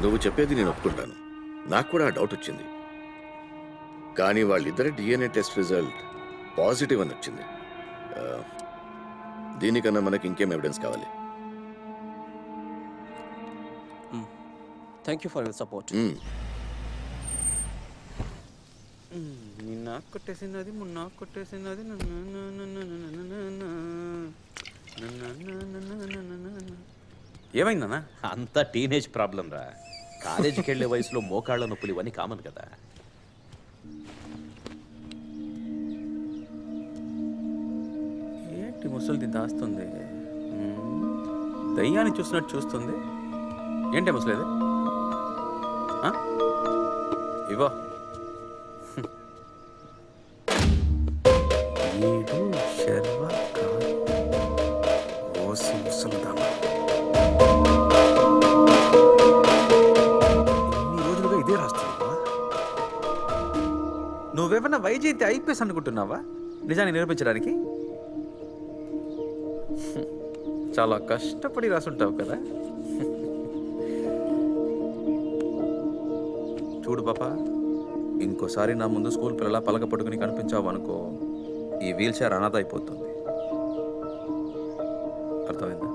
నువ్వు చెప్పేది నేను ఒప్పుకుంటాను. నాకు కూడా ఆ డౌట్ వచ్చింది. కానీ వాళ్ళిద్దరి డిఎన్ఏ టెస్ట్ రిజల్ట్ పాజిటివ్ అని వచ్చింది. దీనికన్నా మనకి ఇంకేం ఎవిడెన్స్ కావాలి? Thank you for your support. నిన్న కొట్టేసినది మొన్న కొట్టేసినది ఏమైందన్నా? అంతా టీనేజ్ ప్రాబ్లం రా. కాలేజీకి వెళ్ళే వయసులో మోకాళ్ళ నొప్పులు ఇవన్నీ కామన్ కదా. ఏంటి ముసలిది దాస్తుంది? దయ్యాన్ని చూసినట్టు చూస్తుంది. ఏంటి ముసలేది? ఇవో ఈడు శర్వ కాదు, ఓసి ముసలిదామా. ఇన్ని రోజులుగా ఇదే రాస్తున్నావా? నువ్వేమన్నా వైజయంతి ఐపీఎస్ అనుకుంటున్నావా నిజాన్ని నిరూపించడానికి? చాలా కష్టపడి రాసుంటావు కదా. చూడు పాపా, ఇంకోసారి నా ముందు స్కూల్ పిల్లల పలక పట్టుకుని కనిపించావు అనుకో, ఈ వీల్ చైర్ అనాథ అయిపోతుంది. అర్థమైందా?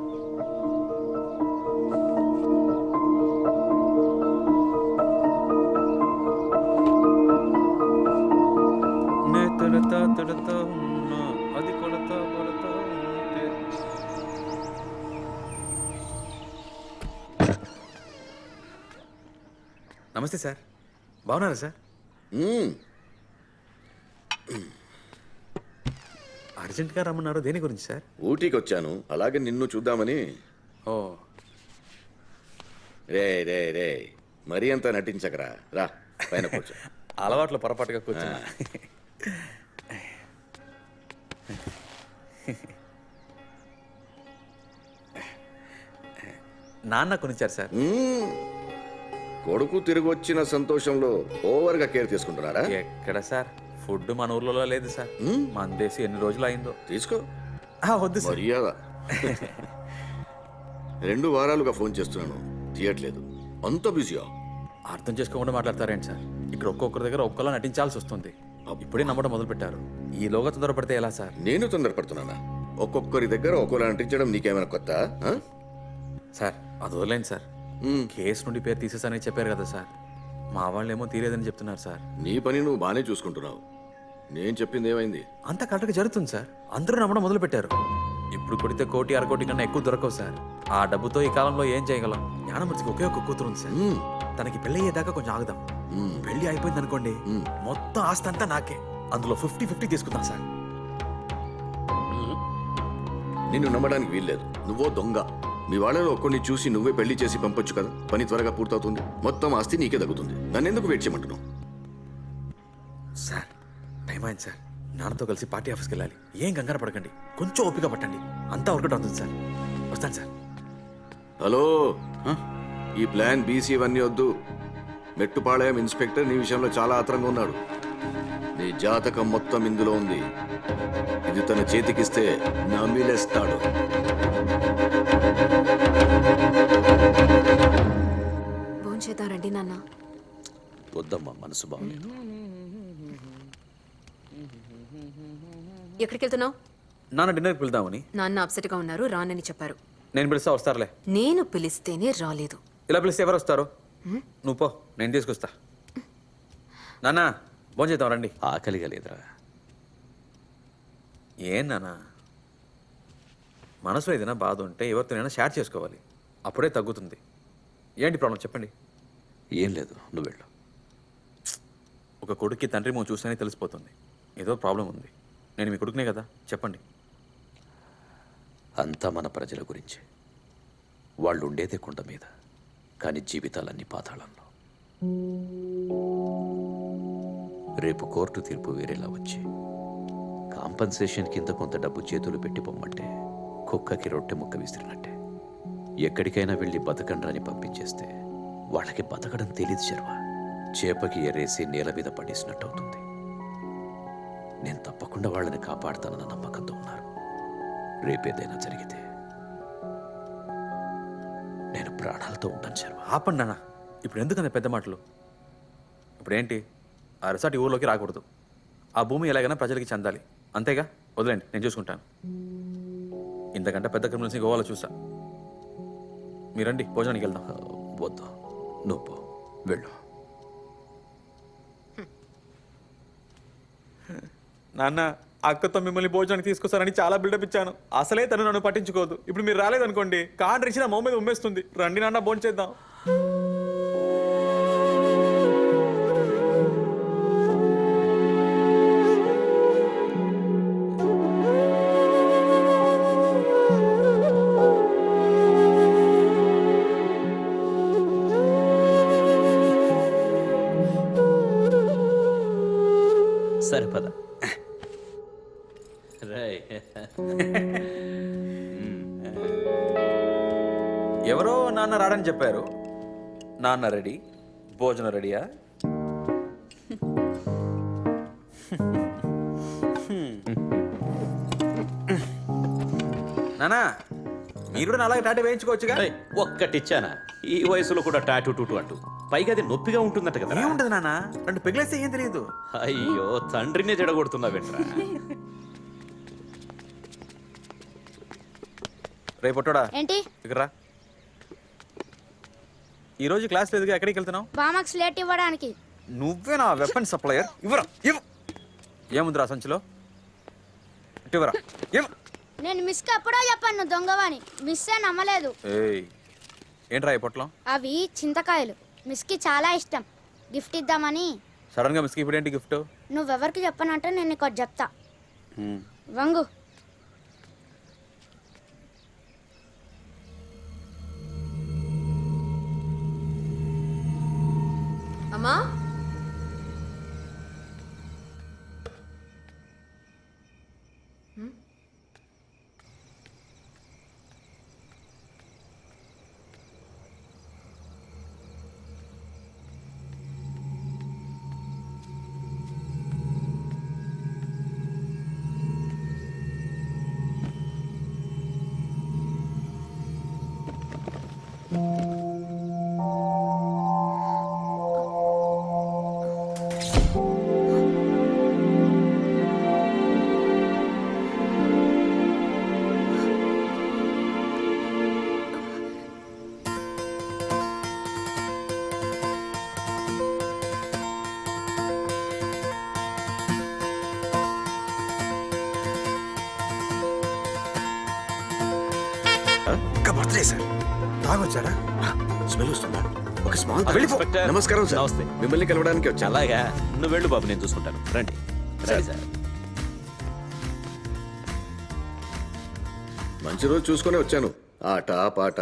నే తడతా తడతా ఉన్నా, అది కొడతా కొడతా ఉంటే. నమస్తే సార్, బాగున్నారా సార్? అర్జెంట్గా రమ్మన్నారు, దేని గురించి సార్? ఊటీకి వచ్చాను, అలాగే నిన్ను చూద్దామని. ఓ రే రే రే, మరీ అంతా నటించకరా, రా పైన కూర్చో. అలవాట్లో పొరపాటుగా కూర్చున్నా. నాన్న కొనిచ్చారు సార్. కొడుకు తిరిగి వచ్చిన సంతోషంలో ఓవర్గా కేర్ తీసుకుంటున్నారా? ఎక్కడ సార్, ఫుడ్ మన ఊర్లో లేదు సార్. మన దేశం ఎన్ని రోజులు అయిందో. తీసుకో. వద్దు సార్. మర్యాద. 2 వారాలుగా ఫోన్ చేస్తున్నాను, తీయట్లేదు. అంత బిజీయా? అర్థం చేసుకోకుండా మాట్లాడతారేంటి సార్? ఇక్కడ ఒక్కొక్కరి దగ్గర ఒక్కలా నటించాల్సి వస్తుంది. ఇప్పుడే నమ్మడం మొదలు పెట్టారు, ఈలోగా తొందరపడితే ఎలా సార్? నేను తొందరపడుతున్నానా? ఒక్కొక్కరి దగ్గర ఒక్కోలా నటించడం నీకేమైనా కొత్త? సార్ అది వదిలేండి సార్. కేసు నుండి పేరు తీసేసానని చెప్పారు కదా సార్. మా వాళ్ళేమో తీరేదని చెప్తున్నారు సార్. నీ పని నువ్వు బాగానే చూసుకుంటున్నావు, నేను చెప్పింది ఏమైంది? అంత కరెక్ట్గా జరుగుతుంది సార్. అందరూ నమ్మడం మొదలు పెట్టారు. ఇప్పుడు కొడితే 1 కోటి కన్నా ఎక్కువ దొరకవు సార్. ఆ డబ్బుతో ఈ కాలంలో ఏం చేయగలం? జ్ఞానమూర్తికి ఒకే ఒక్క కూతురు ఉంది సార్. తనకి పెళ్లి అయ్యేదాకా కొంచెం ఆగుదాం. పెళ్లి అయిపోయింది అనుకోండి, మొత్తం ఆస్తి అంతా నాకే. అందులో 50-50 తీసుకుందాం సార్. నిన్ను నమ్మడానికి వీల్లేదు, నువ్వో దొంగ. మీ వాళ్ళలో ఒక్కడిని చూసి నువ్వే పెళ్లి చేసి పంపొచ్చు కదా, పని త్వరగా పూర్తవుతుంది, మొత్తం ఆస్తి నీకే తగ్గుతుంది. నన్నెందుకు వెయిట్ చేయమంటున్నావు? సార్ టైం అయింది సార్, నాన్నతో కలిసి పార్టీ ఆఫీస్కి వెళ్ళాలి. ఏం కంగారు పడకండి, కొంచెం ఓపిక పట్టండి, అంతా వర్కౌట్ అవుతుంది సార్. వస్తాను సార్. హలో, ఈ ప్లాన్ బీసీ ఇవన్నీ వద్దు. మెట్టుపాళయం ఇన్స్పెక్టర్ నీ విషయంలో చాలా ఆత్రంగా ఉన్నాడు. నీ జాతకం మొత్తం ఇందులో ఉంది. ఇది తన చేతికిస్తే నమిలేస్తాడు. భోంచేద్దారండి నాన్న. వద్దమ్మా, మనసు బాగలేదు. ఎక్కడికి వెళ్తున్నావు? నాన్న డిన్నర్కి వెళ్దామని. నాన్న అప్సెట్ గా ఉన్నారు, రానని చెప్పారు. నేను పిలుస్తా, వస్తారులే. నేను పిలిస్తేనే రాలేదు. ఇలా పిలిస్తే ఎవరు వస్తారు? నువ్వు పో, నేను తీసుకొస్తా. నాన్న భోంచేద్దాం రండి. ఆకలిగా లేదురా. ఏం నాన్న, మనసులో ఏదైనా బాధ ఉంటే ఎవరితోనైనా షేర్ చేసుకోవాలి, అప్పుడే తగ్గుతుంది. ఏంటి ప్రాబ్లం చెప్పండి. ఏం లేదు, నువ్వు వెళ్ళు. ఒక కొడుక్కి తండ్రి మో చూస్తేనే తెలిసిపోతుంది ఏదో ప్రాబ్లం ఉంది. నేను మీ కొడుకునే కదా, చెప్పండి. అంతా మన ప్రజల గురించి. వాళ్ళు ఉండేదే కుండ మీద, కానీ జీవితాలన్నీ పాతాళంలో. రేపు కోర్టు తీర్పు వేరేలా వచ్చి కాంపన్సేషన్ కింద కొంత డబ్బు చేతులు పెట్టి పొమ్మంటే కుక్కకి రొట్టె ముక్క విసిరినట్టే. ఎక్కడికైనా వెళ్ళి బతకండ్రని పంపించేస్తే వాళ్ళకి బతకడం తెలీదు శర్వ. చేపకి ఎరేసి నేల మీద పడేసినట్టు అవుతుంది. నేను తప్పకుండా వాళ్ళని కాపాడుతానన్న నమ్మకంతో ఉన్నారు. రేపేదైనా జరిగితే నేను ప్రాణాలతో ఉంటాను శర్మ. ఆపండి నాన్న, ఇప్పుడు ఎందుకంత పెద్ద మాటలు? ఇప్పుడు ఏంటి, ఆ రిసార్ట్ ఈ ఊర్లోకి రాకూడదు, ఆ భూమి ఎలాగైనా ప్రజలకి చెందాలి, అంతేగా? వదిలేండి, నేను చూసుకుంటాను. ఇంతకంటే పెద్ద క్రిమినల్స్ని గోవాలో చూసా. మీరండి, భోజనానికి వెళ్దాం. వద్దు, నువ్వు పో, వెళ్ళు. నాన్న, అక్కతో మిమ్మల్ని భోజనానికి తీసుకొస్తారని చాలా బిల్డప్ ఇచ్చాను. అసలే తను నన్ను పట్టించుకోదు. ఇప్పుడు మీరు రాలేదనుకోండి, కాండ్రి ఇచ్చి నా మొహం మీద ఉమ్మేస్తుంది. రండి నాన్న, భోజనం చేద్దాం. సరే పద. రై ఎవరో నాన్న రాడని చెప్పారు. నాన్న రెడీ, భోజనం రెడీయా? నానా, మీరు కూడా అలాగే టాటూ వేయించుకోవచ్చుగా? రేయ్, ఒక్కటిచ్చానా? ఈ వయసులో కూడా టాటూ టూటు అంటూ, పైగా అది నొప్పిగా ఉంటుందట కదా. ఏముంటది నాన్న, రెండు పెగిలేస్తే ఏం తెలియదు. అయ్యో, తండ్రినే జడగొడుతున్నావేంట్రా? రేపొట్టడా ఏంటి? ఇక్కడ రా. ఈ రోజు క్లాస్ లేదుగా, ఎక్కడికి వెళ్తున్నావు? బామాక్స్ లేట్ ఇవ్వడానికి. నువ్వే నా వెపన్ సప్లయర్. ఇవ్వరా, ఇవ్వు. ఏముందిరా సంచిలో? ఇవ్వరా, ఇవ్వు. నేను మిస్కి ఎప్పుడో చెప్పాను దొంగవాని. మిస్ అని నమ్మలేదు. ఏయ్, ఏంట్రా ఈ పొట్లం? అవి చింతకాయలు. మిస్కి చాలా ఇష్టం. గిఫ్ట్ ఇద్దామని. సడన్ గా మిస్కి ఇప్పుడు ఏంటి గిఫ్ట్? నువ్వెవరికి చెప్పనంటే నేను నీకు ఒకటి చెప్తా. వంగు. అమ్మా, బర్త్డే సార్, తాగొచ్చారా? స్మెల్ వస్తుందా? ఒక స్మాల్ ఇన్స్పెక్టర్. నమస్కారం సార్. నమస్తే. మిమ్మల్ని కలవడానికి వచ్చా. అలాగా, నువ్వు వెళ్ళు బాబు, నేను చూసుకుంటాను. రండి రండి సార్. మంచి రోజు చూసుకునే వచ్చాను. ఆట పాట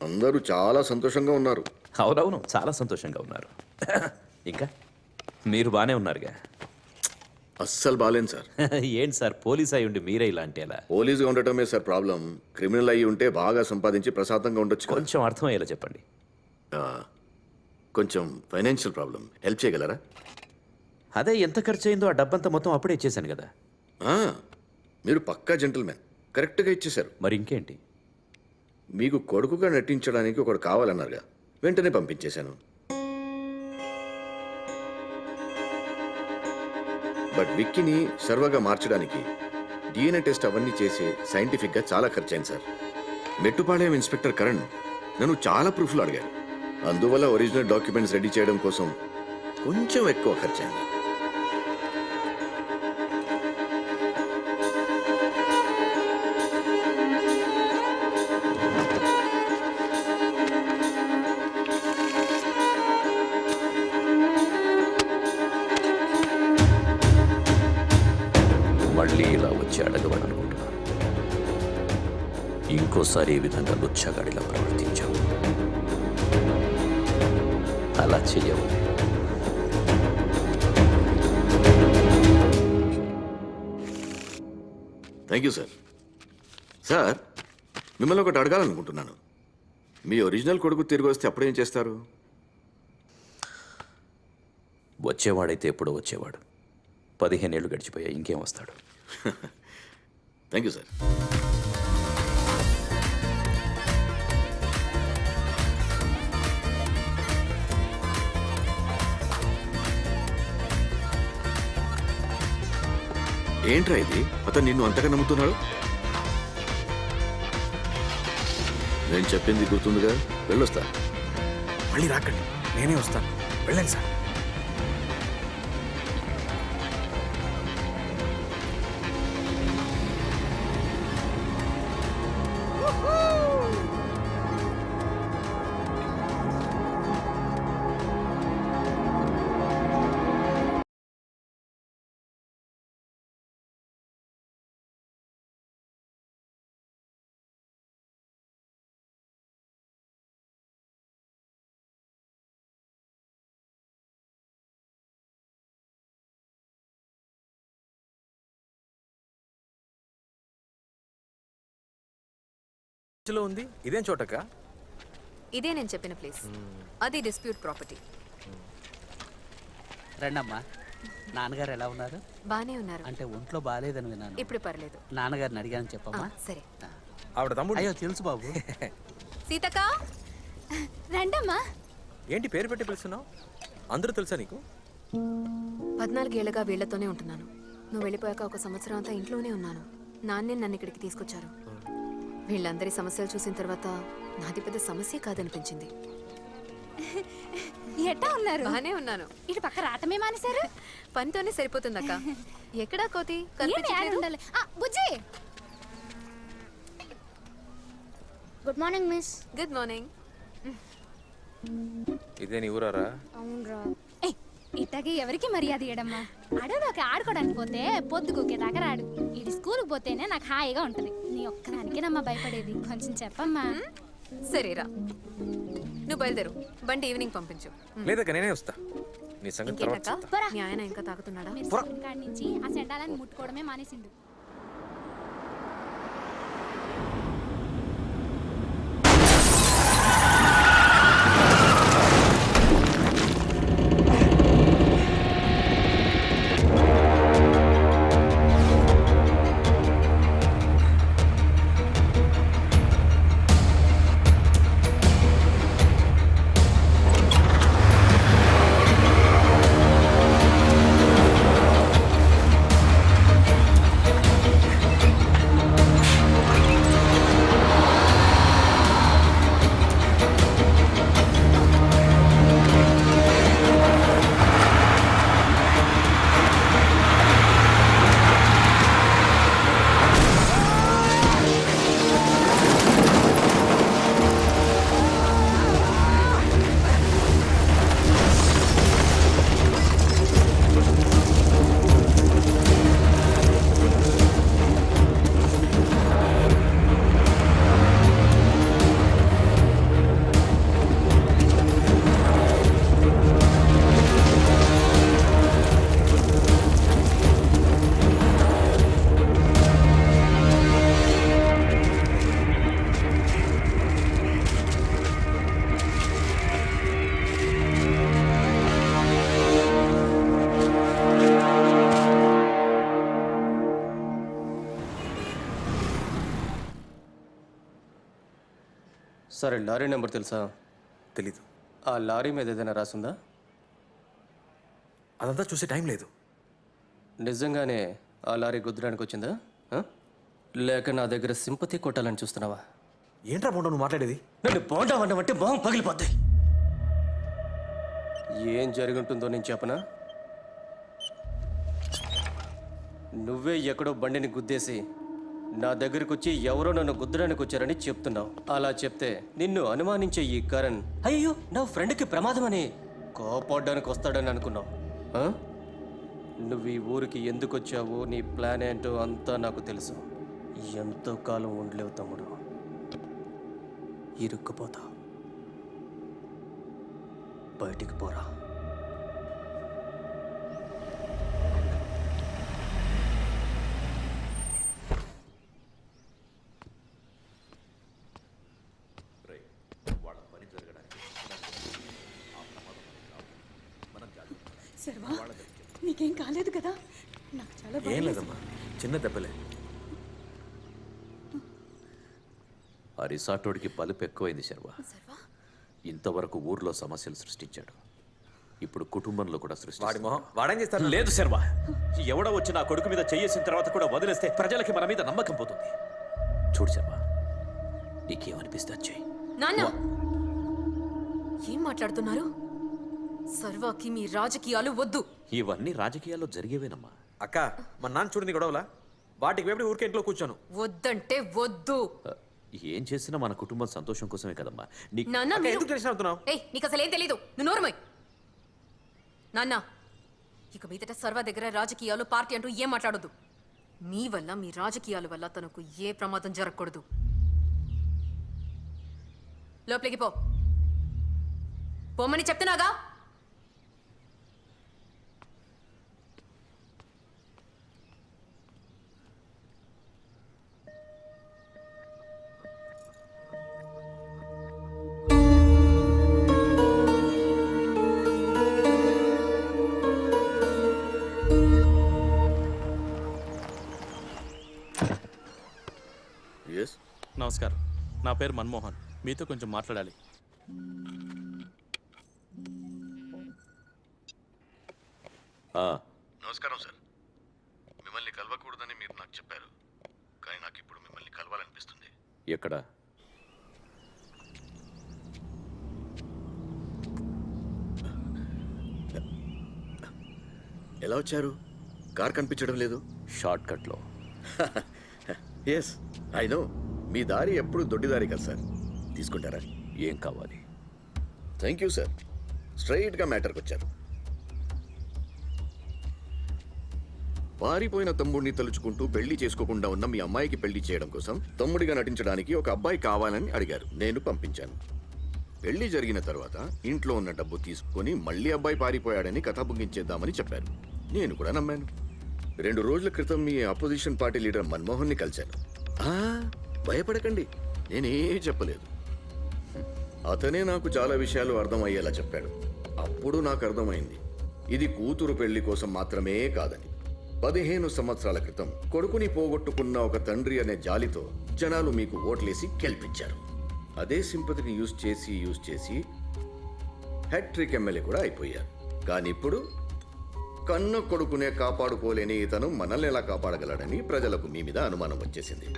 అందరూ చాలా సంతోషంగా ఉన్నారు. అవునవును, చాలా సంతోషంగా ఉన్నారు. ఇంకా మీరు బానే ఉన్నారుగా? అస్సలు బాలేను సార్. ఏంటి సార్, పోలీస్ అయి ఉండి మీరే ఇలా అంటే ఎలా? పోలీసుగా ఉండటమే సార్ ప్రాబ్లం. క్రిమినల్ అయ్యి ఉంటే బాగా సంపాదించి ప్రశాంతంగా ఉండొచ్చు కదా. కొంచెం అర్థమయ్యేలా చెప్పండి. కొంచెం ఫైనాన్షియల్ ప్రాబ్లం. హెల్ప్ చేయగలరా? అదే, ఎంత ఖర్చు అయిందో ఆ డబ్బంతా మొత్తం అప్పుడే ఇచ్చేసాను కదా. ఆ, మీరు పక్కా జెంటిల్మెన్. కరెక్ట్గా ఇచ్చేశారు. మరి ఇంకేంటి? మీకు కొడుకుగా నటించడానికి ఒకడు కావాలన్నారుగా, వెంటనే పంపించేశాను. బట్ విక్కీని సర్వగా మార్చడానికి డిఎన్ఏ టెస్ట్ అవన్నీ చేసి సైంటిఫిక్గా చాలా ఖర్చయింది సార్. మెట్టుపాళెం ఇన్స్పెక్టర్ కరణ్ నన్ను చాలా ప్రూఫ్లు అడిగారు. అందువల్ల ఒరిజినల్ డాక్యుమెంట్స్ రెడీ చేయడం కోసం కొంచెం ఎక్కువ ఖర్చయింది. మళ్ళీ ఇలా వచ్చి అడగవనుకుంటున్నాను. ఇంకోసారి ఈ విధంగా లుచ్చగాడిలా ప్రవర్తించావు. అలా చెయ్యవు. Thank you sir. సార్, మిమ్మల్ని ఒకటి అడగాలనుకుంటున్నాను. మీ ఒరిజినల్ కొడుకు తిరిగి వస్తే అప్పుడేం చేస్తారు? వచ్చేవాడైతే ఎప్పుడో వచ్చేవాడు. 15 ఏళ్ళు గడిచిపోయాయి, ఇంకేం వస్తాడు? Thank you sir. ఏంట్రా ఇది? అతను నిన్ను అంతగా నమ్ముతున్నాడు. నేను చెప్పింది గుర్తుందిగా, వెళ్ళొస్తా. మళ్ళీ రాకండి, నేనే వస్తాను. వెళ్ళండి సార్. లో ఉంది. ఇదేం చోటక్క? ఇదే నేను చెప్పిన ప్లేస్. అది డిస్ప్యూట్ ప్రాపర్టీ. రండమ్మా. నాన్నగారు ఎలా ఉన్నారు? బానే ఉన్నారు. అంటే ఒంట్లో బాగాలేదని విన్నాను. ఇప్పుడు పర్లేదు. నాన్నగారిని అడిగాను చెప్పమ్మా. సరే. ఆవిడ తమ్ముడు. అయ్యో తెలుసు బాబు. సీతక్క రండమ్మా. ఏంటి పేరు పెట్టి పిలుస్తున్నావు? అందరూ తెలుసా నీకు? 14 ఏళ్ళగా వీళ్లతోనే ఉంటున్నాను. నువ్వు వెళ్ళిపోయాక 1 సంవత్సరం అంతా ఇంట్లోనే ఉన్నాను. నాన్నే నన్ను ఇక్కడికి తీసుకొచ్చారు. వీళ్ళందరి సమస్యలు చూసిన తర్వాత నాది పెద్ద సమస్య కాదనిపించింది. ఎట్టా ఉన్నారు? బానే ఉన్నాను. ఇటు పక్క రాటమే మానేశారు. పనితోనే సరిపోతుందక్క. ఎక్కడా కోతి ఏం యాడ్ కనిపించట్లేదు. ఉండాలి? బుజ్జి. Good morning miss. Good morning. ఇదే నీ ఊరారా? అవునరా. ఇట్టకి ఎవరికి మర్యాద ఇయ్యడమ్మా. అడవిలోకి ఆడుకోవడానికి పోతే పొద్దుగూకేదాకా రాడు. ఇది స్కూల్కి పోతేనే నాకు హాయిగా ఉంటది. నీ ఒక్కదానికేనమ్మా భయపడేది. కొంచెం చెప్పమ్మా. సరేరా, నువ్వు బయలుదేరు. బండి ఈవినింగ్ పంపించు. లేదక్క, నేనే వస్తా. నీ సంగతి తర్వాత ఇంకేంటక్క? చెప్తా. మీ ఆయన ఇంకా తాగుతున్నాడా? మీరు స్కూల్ కాడి నుంచి ఆ సెండాలని ముట్టుకోవడమే మానేసిండు. సరే, లారీ నెంబర్ తెలుసా? తెలీదు. ఆ లారీ మీద ఏదైనా రాసుందా? అదంతా చూసే టైం లేదు. నిజంగానే ఆ లారీ గుద్దడానికి వచ్చిందా? లేక నా దగ్గర సింపతి కొట్టాలని చూస్తున్నావా? ఏంట్రా బోండా నువ్వు మాట్లాడేది? నన్ను బోండా అన్నమంటే బాగా పగిలిపోద్ది. ఏం జరుగుంటుందో నేను చెప్పనా? నువ్వే ఎక్కడో బండిని గుద్దేసి నా దగ్గరకు వచ్చి ఎవరో నన్ను గుద్దడానికి వచ్చారని చెప్తున్నావు. అలా చెప్తే నిన్ను అనుమానించే ఈ కరణ్ అయ్యో నా ఫ్రెండ్కి ప్రమాదం అని కోపడ్డానికి వస్తాడని అనుకున్నావు. నువ్వు ఈ ఊరికి ఎందుకు వచ్చావో, నీ ప్లాన్ ఏంటో అంతా నాకు తెలుసు. ఎంతో కాలం ఉండలేవు తమ్ముడు, ఇరుక్కుపోతా. బయటికి పోరా. శర్వా, నీకేం కాలేదు కదా? నాకు చాలా ఏం లేదమ్మా, చిన్న దెబ్బలే. ఆ రిసార్టోడికి పలుపు ఎక్కువైంది శర్వా. ఇంతవరకు ఊర్లో సమస్యలు సృష్టించాడు. ఇప్పుడు కుటుంబంలో కూడా సృష్టి వాడి మొహం వాడేం చేస్తాడు? లేదు శర్మ, ఎవడో వచ్చి నా కొడుకు మీద చెయ్యేసిన తర్వాత కూడా వదిలేస్తే ప్రజలకి మన మీద నమ్మకం పోతుంది. చూడు శర్మ, నీకేమనిపిస్తే అది చెయ్యి. నాన్న ఏం మాట్లాడుతున్నారు? సర్వాకి మీ రాజకీయాలు వద్దు. ఇవన్నీ రాజకీయాల్లో జరిగేవేనమ్మా. అక్క మా నాన్న చూడండి గొడవలా, వాటికి వేపడి ఊరికే ఇంట్లో కూర్చోను. వద్దంటే వద్దు. ఏం చేసినా మన కుటుంబం సంతోషం కోసమే కదమ్మా. నీ నాన్న అక్క, మీరు- ఎందుకు టెన్షన్ అవుతున్నావు? ఏయ్ నీకు అసలు ఏం తెలీదు. నువ్వు నోరుమోయ్. నాన్న ఇక మీదట సర్వ దగ్గర రాజకీయాలు పార్టీ అంటూ ఏం మాట్లాడొద్దు. మీ వల్ల మీ రాజకీయాల వల్ల తనకు ఏ ప్రమాదం జరగకూడదు. లోపలికి పో. పోమని చెప్తున్నాగా. ఎస్ నమస్కారం, నా పేరు మన్మోహన్. మీతో కొంచెం మాట్లాడాలి. నమస్కారం సార్. మిమ్మల్ని కలవకూడదని మీరు నాకు చెప్పారు, కానీ నాకు ఇప్పుడు మిమ్మల్ని కలవాలనిపిస్తుంది. ఎక్కడ? ఎలా వచ్చారు? కార్ కనిపించడం లేదు. షార్ట్ కట్లో. Yes I know. మీ దారి ఎప్పుడు దొడ్డిదారి కదా సార్. తీసుకుంటారా? ఏం కావాలి? Thank you sir. స్ట్రైట్గా మ్యాటర్కి వచ్చారు. పారిపోయిన తమ్ముడిని తలుచుకుంటూ పెళ్లి చేసుకోకుండా ఉన్న మీ అమ్మాయికి పెళ్లి చేయడం కోసం తమ్ముడిగా నటించడానికి ఒక అబ్బాయి కావాలని అడిగారు. నేను పంపించాను. పెళ్లి జరిగిన తర్వాత ఇంట్లో ఉన్న డబ్బు తీసుకొని మళ్ళీ అబ్బాయి పారిపోయాడని కథ ముగించేద్దామని చెప్పారు. నేను కూడా నమ్మాను. 2 రోజుల క్రితం మీ అపోజిషన్ పార్టీ లీడర్ మన్మోహన్ని కలిశాను. భయపడకండి, నేనేం చెప్పలేదు. అతనే నాకు చాలా విషయాలు అర్థమయ్యేలా చెప్పాడు. అప్పుడు నాకు అర్థమైంది, ఇది కూతురు పెళ్లి కోసం మాత్రమే కాదని. 15 సంవత్సరాల క్రితం కొడుకుని పోగొట్టుకున్న ఒక తండ్రి అనే జాలితో జనాలు మీకు ఓట్లేసి గెలిపించారు. అదే సింపతిని యూజ్ చేసి హ్యాట్రిక్ ఎమ్మెల్యే కూడా అయిపోయారు. కానీ ఇప్పుడు కన్న కొడుకునే కాపాడుకోలేని ఇతను మనల్ని ఎలా కాపాడగలడని ప్రజలకు మీ మీద అనుమానం వచ్చేసింది.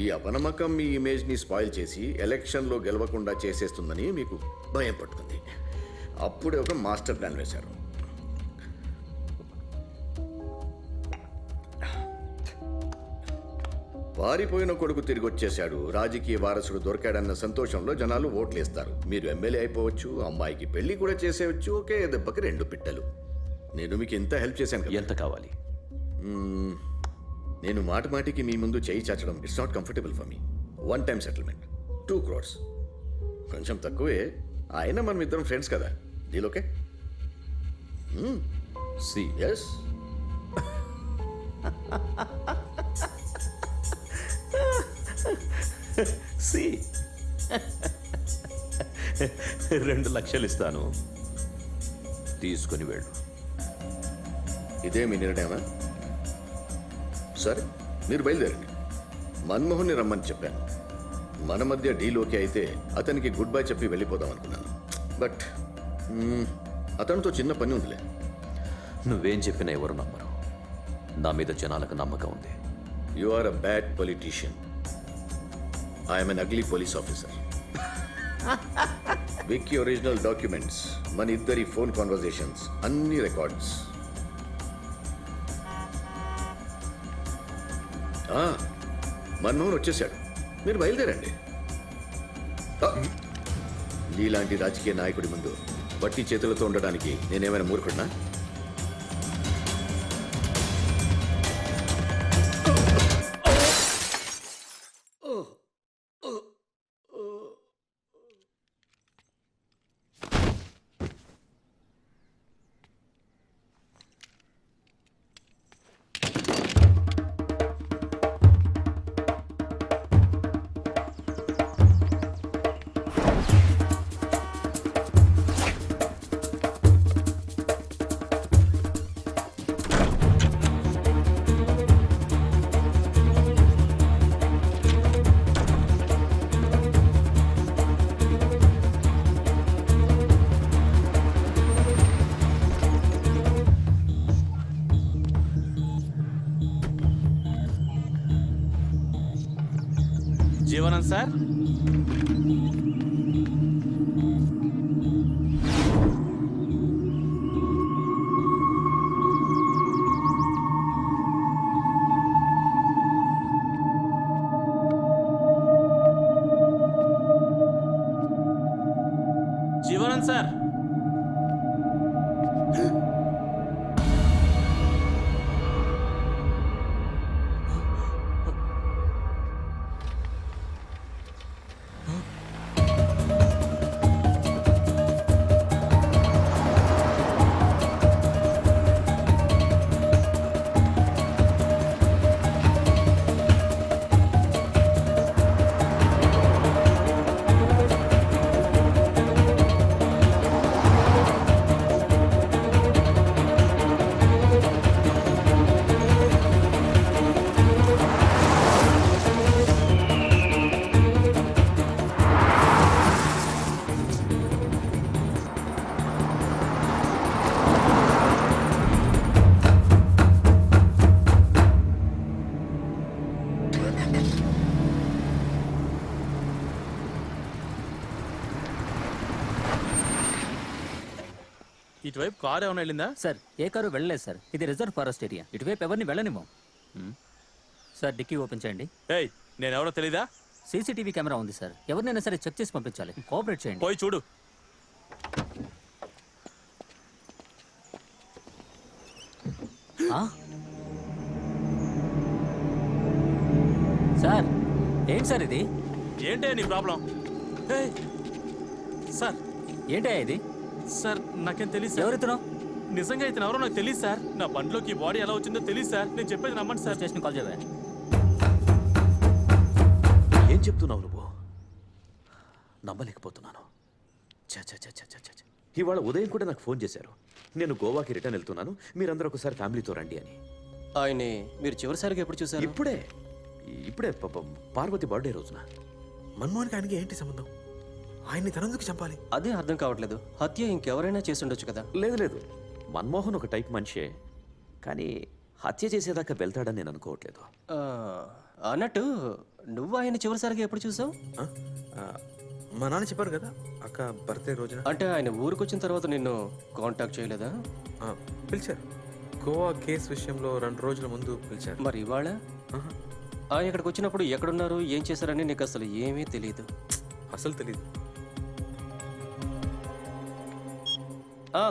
ఈ అపనమ్మకం మీ ఇమేజ్ని స్పాయిల్ చేసి ఎలక్షన్లో గెలవకుండా చేసేస్తుందని మీకు భయం పట్టుకుంది. అప్పుడే ఒక మాస్టర్ ప్లాన్ వేశారు. పారిపోయిన కొడుకు తిరిగి వచ్చేశాడు, రాజకీయ వారసుడు దొరికాడన్న సంతోషంలో జనాలు ఓట్లేస్తారు. మీరు ఎమ్మెల్యే అయిపోవచ్చు, అమ్మాయికి పెళ్లి కూడా చేసేయచ్చు. ఒకే దెబ్బకి 2 పిట్టలు. నేను మీకు ఎంత హెల్ప్ చేశాను కదా. ఎంత కావాలి? నేను మాటికి మీ ముందు చేయి చాచడం it's not comfortable for me. 1 time settlement 2 crores. కొంచెం తక్కువే, అయినా మనం ఇద్దరం ఫ్రెండ్స్ కదా. Deal okay? సి ఎస్. సి 2 లక్షలు ఇస్తాను, తీసుకుని వెళ్ళు. ఇదే మీ నిర్ణయమా? సరే, మీరు బయలుదేరండి. మన్మోహన్ని రమ్మని చెప్పాను. మన మధ్య డీల్ ఓకే అయితే అతనికి గుడ్ బై చెప్పి వెళ్ళిపోదాం అనుకున్నాను. బట్ అతనితో చిన్న పని ఉందిలే. నువ్వేం చెప్పినా ఎవరు నమ్మరు. నా మీద జనాలకు నమ్మకం ఉంది. You are a bad politician. I'm an ugly police officer. Vicky original documents, మన ఇద్దరి ఫోన్ కాన్వర్జేషన్స్ అన్ని రికార్డ్స్. మన్మోహన్ వచ్చేసాడు, మీరు బయలుదేరండి. నీలాంటి రాజకీయ నాయకుడి ముందు బట్టి చేతులతో ఉండడానికి నేనేమైనా మూర్ఖుడినా? జీవన్ సార్ జీవన్ సార్ ఇటువైపు కారు ఏమైనా వెళ్ళిందా? సార్ ఏ కారు వెళ్ళలేదు సార్, ఇది రిజర్వ్ ఫారెస్ట్ ఏరియా, ఇటువైపు ఎవరిని వెళ్ళనిమో. సార్ డిక్కీ ఓపెన్ చేయండి. ఏయ్ నేను ఎవరో తెలీదా? సీసీటీవీ కెమెరా ఉంది సార్, ఎవరినైనా సరే చెక్ చేసి పంపించాలి, కోఆపరేట్ చేయండి. పోయి చూడు. ఆ? సార్ ఏంటి సార్ ఇది? ఏంటే నీ ప్రాబ్లం? ఏయ్ సార్ ఏంటా ఇది? సార్ నాకేం తెలియదు సార్. ఎవరితను? నిజంగా ఇతను ఎవరో నాకు తెలియదు సార్. నా బండిలోకి ఈ బాడీ ఎలా వచ్చిందో తెలియదు సార్. నేను చెప్పేది నమ్మండి సార్. స్టేషన్ కాల్ చేయవా? ఏం చెప్తున్నావు నువ్వు? నమ్మలేకపోతున్నాను. ఛ, ఛ, ఛ, ఛ, ఛ, ఛ, ఛ. ఇవాళ ఉదయం కూడా నాకు ఫోన్ చేశారు, నేను గోవాకి రిటర్న్ వెళ్తున్నాను, మీరందరూ ఒకసారి ఫ్యామిలీతో రండి అని. ఆయన్ని మీరు చివరిసారిగా ఎప్పుడు చూసారు? ఇప్పుడే ఇప్పుడే పార్వతి బర్త్డే రోజున. మన్మోహన్కి ఆయనకి ఏంటి సంబంధం? ఆయన్ని తనందుకు చంపాలి? అదే అర్థం కావట్లేదు. హత్య ఇంకెవరైనా చేసి ఉండొచ్చు కదా. లేదు లేదు, మన్మోహన్ ఒక టైప్ మనిషే, కానీ హత్య చేసేదాకా వెళ్తాడని నేను అనుకోవట్లేదు. ఆ, అన్నట్టు నువ్వు ఆయన చివరిసారిగా ఎప్పుడు చూసావు? ఆ? మా నాన్న చెప్పారు కదా అక్క బర్త్డే రోజున. అంటే ఆయన ఊరికి వచ్చిన తర్వాత నిన్ను కాంటాక్ట్ చేయలేదా? పిలిచారు. గోవా కేసు విషయంలో 2 రోజుల ముందు పిలిచారు. మరి ఇవాళ ఆహా. ఆయన ఇక్కడికి వచ్చినప్పుడు ఎక్కడున్నారు, ఏం చేశారని నీకు అసలు ఏమీ తెలియదు. అసలు తెలీదు.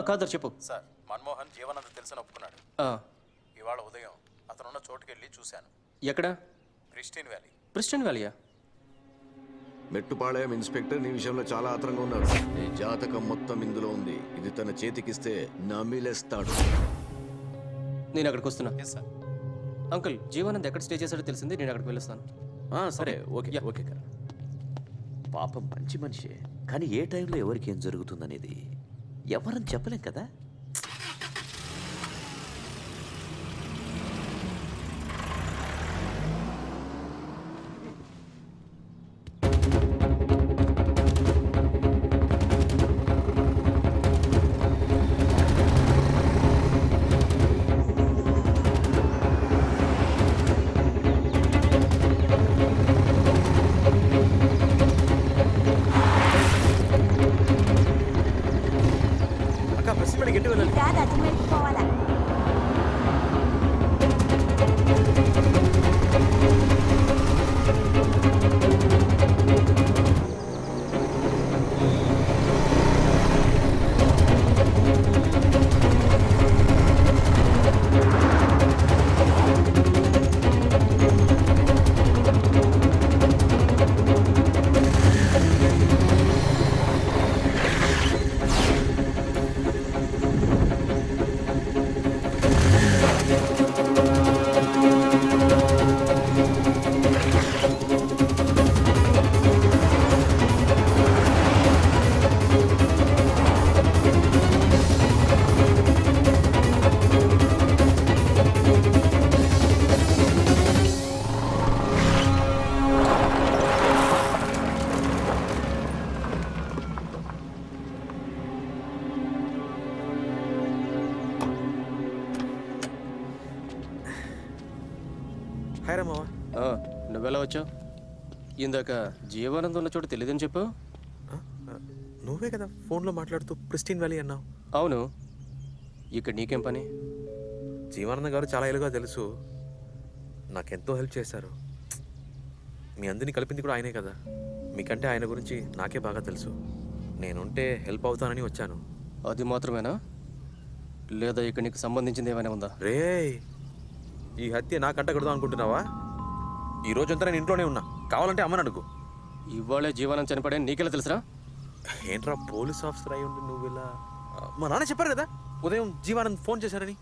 కాదర్ చెప్పు. సార్ మన్మోహన్ జీవనంత తెలిసిన ఒప్పుకున్నాడు. ఆ, ఇవాళ ఉదయం అతనున్న చోటుకి వెళ్ళి చూశాను. ఎక్కడ? Christian Valley. ప్రిస్టన్ వ్యాలీయా? మెట్టుపాళయం ఇన్స్పెక్టర్ నీ విషయంలో చాలా ఆత్రంగా ఉన్నాడు. నీ జాతకం మొత్తం ఇందులో ఉంది. ఇది తన చేతికిస్తే నమిలేస్తాడు. నేను అక్కడికి వస్తున్నా. సార్ అంకుల్, జీవానంద్ ఎక్కడ స్టే చేశాడో తెలిసింది, నేను అక్కడికి వెళ్ళొస్తాను. సరే, ఓకే ఓకే కదా. పాపం మంచి మనిషే, కానీ ఏ టైంలో ఎవరికి ఏం జరుగుతుందనేది ఎవరని చెప్పలేం కదా. అక్క బస్సు పడి గట్టి వెళ్ళాలి. హాయ్ రామావా. నువ్వెలా వచ్చావు? ఇందాక జీవానందం ఉన్న చోట తెలియదని చెప్పు. ఆ? నువ్వే కదా ఫోన్లో మాట్లాడుతూ ప్రిస్టీన్ వ్యాలీ అన్నావు. అవును, ఇక్కడ నీకేం పని? జీవానందం గారు చాలా ఏళ్ళుగా తెలుసు, నాకెంతో హెల్ప్ చేశారు. మీ అందరినీ కలిపింది కూడా ఆయనే కదా. మీకంటే ఆయన గురించి నాకే బాగా తెలుసు. నేనుంటే హెల్ప్ అవుతానని వచ్చాను. అది మాత్రమేనా, లేదా ఇక్కడ నీకు సంబంధించింది ఏమైనా ఉందా? రే, ఈ హత్య నాకంట కొడదాం అనుకుంటున్నావా? ఈ రోజంతా నేను ఇంట్లోనే ఉన్నా, కావాలంటే అమ్మని అడుగు. ఇవాళే జీవనం చనిపడే నీకెలా తెలుసురా? ఏంట్రా పోలీస్ ఆఫీసర్ అయి ఉండి నువ్వు ఇలా? మా నాన్న చెప్పారు కదా ఉదయం జీవానంద్ ఫోన్ చేశారని.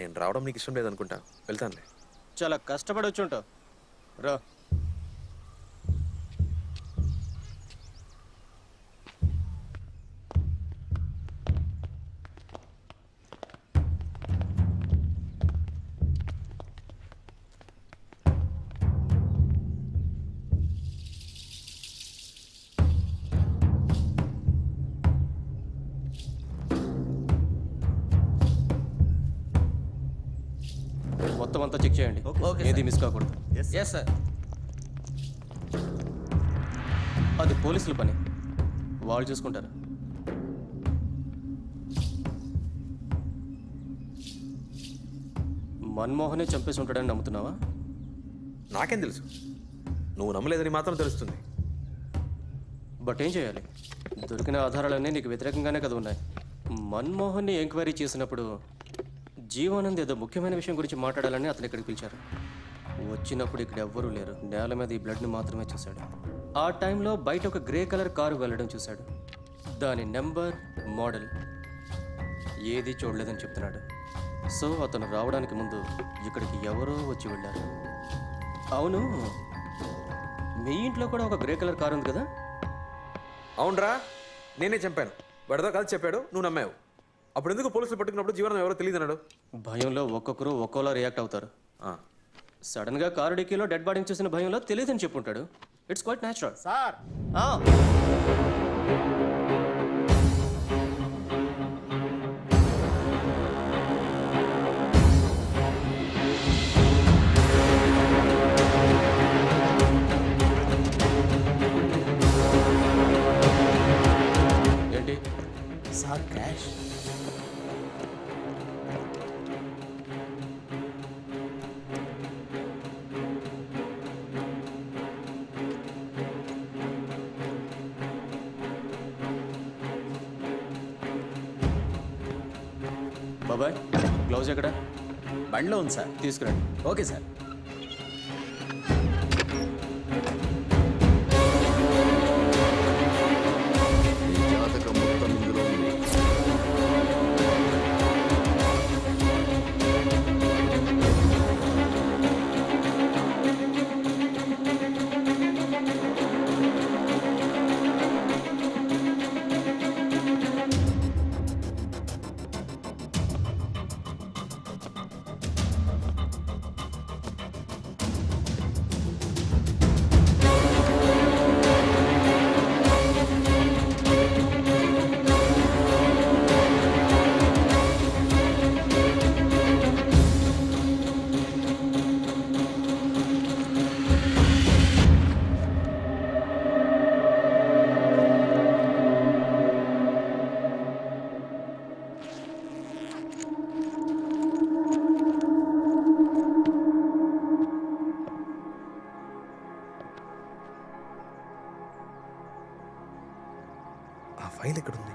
నేను రావడం నీకు ఇష్టం లేదనుకుంటా, వెళ్తానులే. చాలా కష్టపడి వచ్చి ఉంటావు రా. మొత్తం అంతా చెక్ చేయండి, ఏది మిస్ కాకూడదు. Yes sir. అది పోలీసుల పని, వాళ్ళు చూసుకుంటారు. మన్మోహనే చంపేసి ఉంటాడని నమ్ముతున్నావా? నాకేం తెలుసు, నువ్వు నమ్మలేదని మాత్రం తెలుస్తుంది. బట్ ఏం చేయాలి? దొరికిన ఆధారాలన్నీ నీకు వ్యతిరేకంగానే కదా ఉన్నాయి. మన్మోహన్ని ఎంక్వైరీ చేసినప్పుడు జీవానంద్ ఏదో ముఖ్యమైన విషయం గురించి మాట్లాడాలని అతను ఇక్కడికి పిలిచారు. వచ్చినప్పుడు ఇక్కడ ఎవ్వరూ లేరు, నేల మీద ఈ బ్లడ్ని మాత్రమే చూశాడు. ఆ టైంలో బయట ఒక గ్రే కలర్ కారు వెళ్ళడం చూశాడు. దాని నెంబర్, మోడల్ ఏది చూడలేదని చెప్తున్నాడు. సో అతను రావడానికి ముందు ఇక్కడికి ఎవరో వచ్చి వెళ్ళారు. అవును, మీ ఇంట్లో కూడా ఒక గ్రే కలర్ కారు ఉంది కదా? అవునరా, నేనే చంపాను. వాడితో కలిసి చెప్పాడు, నువ్వు నమ్మావు. అప్పుడు ఎందుకు పోలీసులు పట్టుకున్నప్పుడు జీవనం ఎవరో తెలియదు అన్నాడు? భయంలో ఒక్కొక్కరు ఒక్కోలా రియాక్ట్ అవుతారు. ఆ, సడన్ గా కారు డిక్కీలో డెడ్ బాడీని చూసిన భయంలో తెలియదని చెప్పుంటాడు. It's quite natural. సార్, ఏంటి సార్ క్యాష్. బాబాయ్, గ్లౌజ్ ఎక్కడ? బండిలో ఉంది సార్. తీసుకురండి. Okay sir. నీ జాతకం మొత్తం ఇందులో ఉంది. ఆ ఫైల్ ఎక్కడుంది?